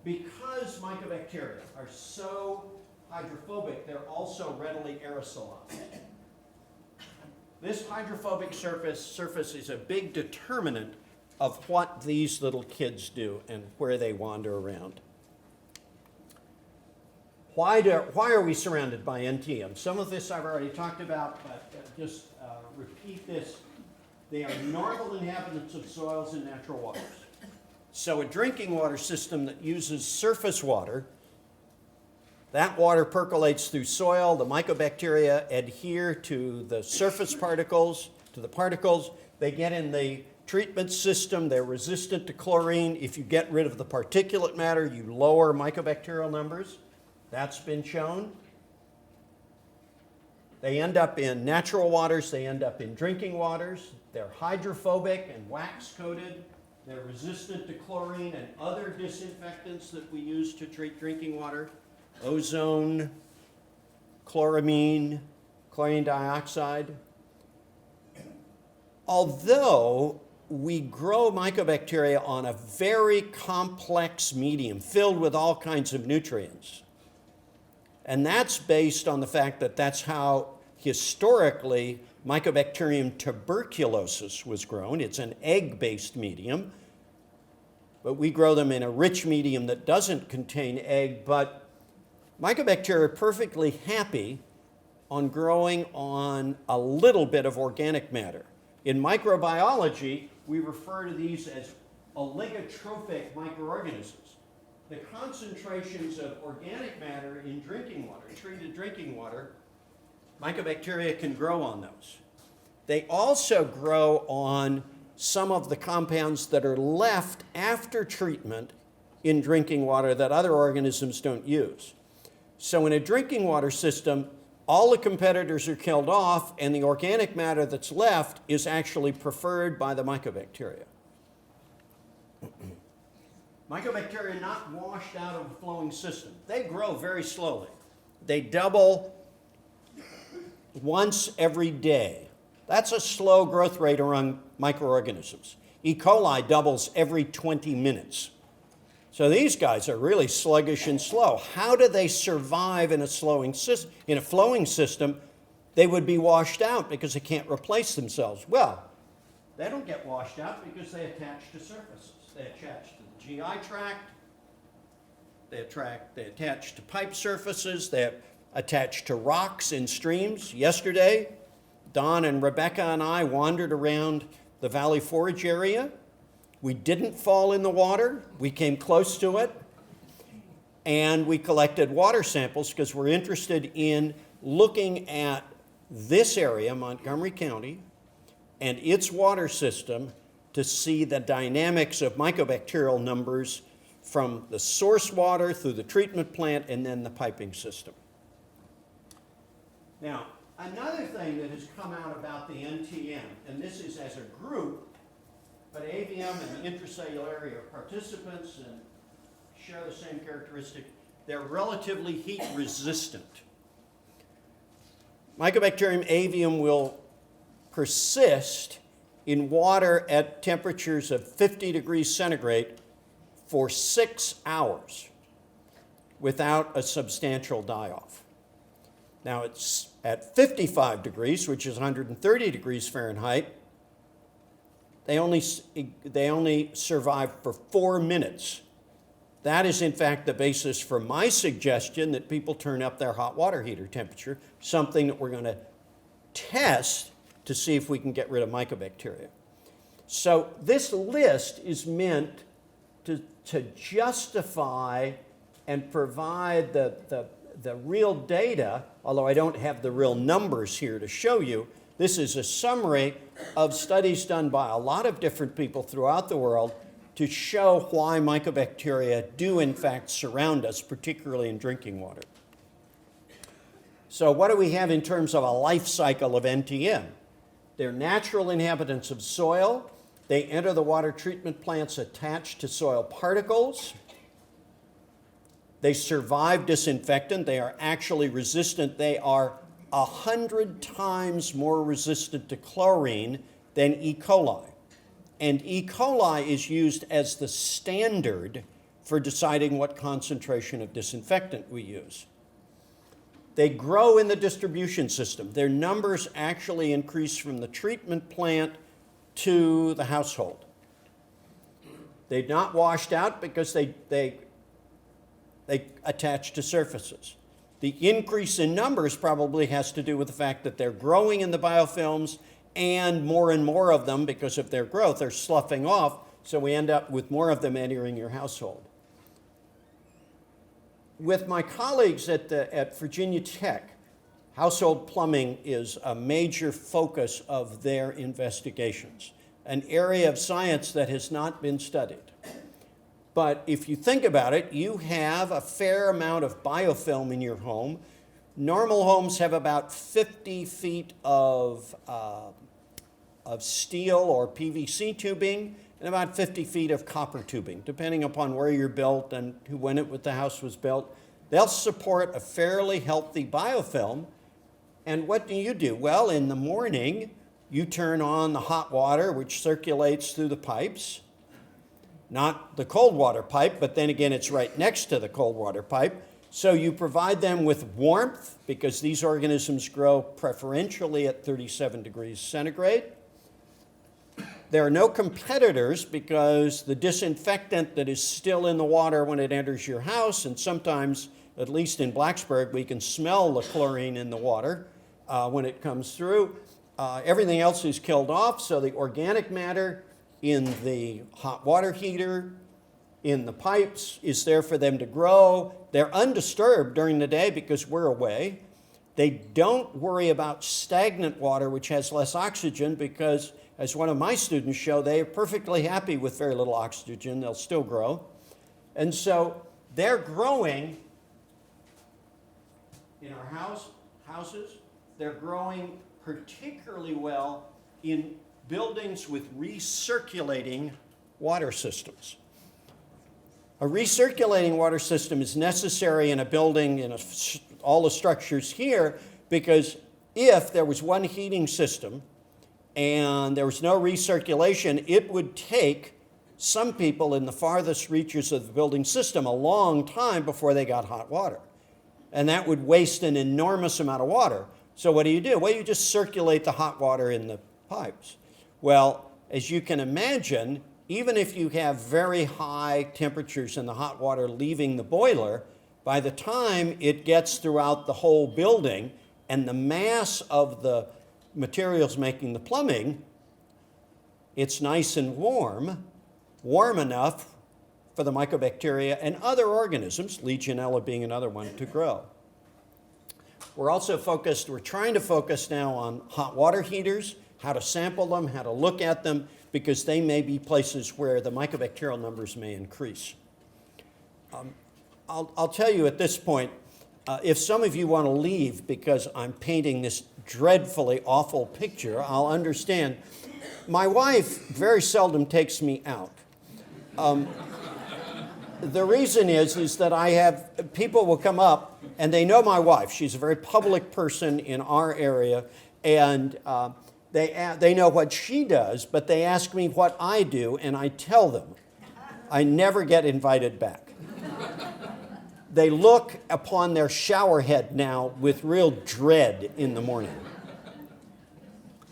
because mycobacteria are so hydrophobic, they're also readily aerosolized. This hydrophobic surface is a big determinant of what these little kids do and where they wander around. Why are we surrounded by NTM? Some of this I've already talked about, but just repeat this. They are normal inhabitants of soils and natural waters. So a drinking water system that uses surface water, that water percolates through soil, the mycobacteria adhere to the surface particles, to the particles. They get in the treatment system, they're resistant to chlorine. If you get rid of the particulate matter, you lower mycobacterial numbers. That's been shown. They end up in natural waters, they end up in drinking waters. They're hydrophobic and wax-coated. They're resistant to chlorine and other disinfectants that we use to treat drinking water. Ozone, chloramine, chlorine dioxide. Although we grow mycobacteria on a very complex medium filled with all kinds of nutrients. And that's based on the fact that that's how historically Mycobacterium tuberculosis was grown. It's an egg-based medium, but we grow them in a rich medium that doesn't contain egg, but Mycobacteria are perfectly happy on growing on a little bit of organic matter. In microbiology, we refer to these as oligotrophic microorganisms. The concentrations of organic matter in drinking water, treated drinking water, Mycobacteria can grow on those. They also grow on some of the compounds that are left after treatment in drinking water that other organisms don't use. So in a drinking water system, all the competitors are killed off, and the organic matter that's left is actually preferred by the mycobacteria. Mycobacteria are not washed out of a flowing system. They grow very slowly. They double once every day. That's a slow growth rate among microorganisms. E. coli doubles every 20 minutes. So these guys are really sluggish and slow. How do they survive in a flowing system? They would be washed out because they can't replace themselves. Well, they don't get washed out because they attach to surfaces. They attach to the GI tract, they attach to pipe surfaces, they attach to rocks in streams. Yesterday, Don and Rebecca and I wandered around the Valley Forge area. We didn't fall in the water. We came close to it. And we collected water samples because we're interested in looking at this area, Montgomery County, and its water system to see the dynamics of mycobacterial numbers from the source water through the treatment plant and then the piping system. Now, another thing that has come out about the NTM, and this is as a group, but AVM and the intracellular area are participants and share the same characteristic. They're relatively heat resistant. Mycobacterium avium will persist in water at temperatures of 50 degrees centigrade for 6 hours without a substantial die-off. Now it's at 55 degrees, which is 130 degrees Fahrenheit, they only survive for 4 minutes. That is, in fact, the basis for my suggestion that people turn up their hot water heater temperature, something that we're going to test to see if we can get rid of mycobacteria. So this list is meant to justify and provide the real data, although I don't have the real numbers here to show you. This is a summary of studies done by a lot of different people throughout the world to show why mycobacteria do in fact surround us, particularly in drinking water. So what do we have in terms of a life cycle of NTM? They're natural inhabitants of soil. They enter the water treatment plants attached to soil particles. They survive disinfectant. They are actually resistant. They are 100 times more resistant to chlorine than E. coli. And E. coli is used as the standard for deciding what concentration of disinfectant we use. They grow in the distribution system. Their numbers actually increase from the treatment plant to the household. They're not washed out because they attach to surfaces. The increase in numbers probably has to do with the fact that they're growing in the biofilms, and more of them, because of their growth, are sloughing off, so we end up with more of them entering your household. With my colleagues at Virginia Tech, household plumbing is a major focus of their investigations, an area of science that has not been studied. But if you think about it, you have a fair amount of biofilm in your home. Normal homes have about 50 feet of steel or PVC tubing and about 50 feet of copper tubing, depending upon where you're built and when the house was built. They'll support a fairly healthy biofilm. And what do? Well, in the morning, you turn on the hot water, which circulates through the pipes. Not the cold water pipe, but then again, it's right next to the cold water pipe. So you provide them with warmth, because these organisms grow preferentially at 37 degrees centigrade. There are no competitors, because the disinfectant that is still in the water when it enters your house, and sometimes, at least in Blacksburg, we can smell the chlorine in the water when it comes through. Everything else is killed off, so the organic matter in the hot water heater, in the pipes, is there for them to grow. They're undisturbed during the day because we're away. They don't worry about stagnant water, which has less oxygen, because, as one of my students show, they are perfectly happy with very little oxygen. They'll still grow. And so they're growing in our houses. They're growing particularly well in buildings with recirculating water systems. A recirculating water system is necessary in a building, in all the structures here, because if there was one heating system and there was no recirculation, it would take some people in the farthest reaches of the building system a long time before they got hot water. And that would waste an enormous amount of water. So what do? Well, you just circulate the hot water in the pipes. Well, as you can imagine, even if you have very high temperatures in the hot water leaving the boiler, by the time it gets throughout the whole building and the mass of the materials making the plumbing, it's nice and warm enough for the mycobacteria and other organisms, Legionella being another one, to grow. We're trying to focus now on hot water heaters, how to sample them, how to look at them, because they may be places where the mycobacterial numbers may increase. I'll tell you at this point, if some of you want to leave because I'm painting this dreadfully awful picture, I'll understand. My wife very seldom takes me out. The reason is that people will come up and they know my wife. She's a very public person in our area, and they know what she does, but they ask me what I do, and I tell them. I never get invited back. They look upon their shower head now with real dread in the morning.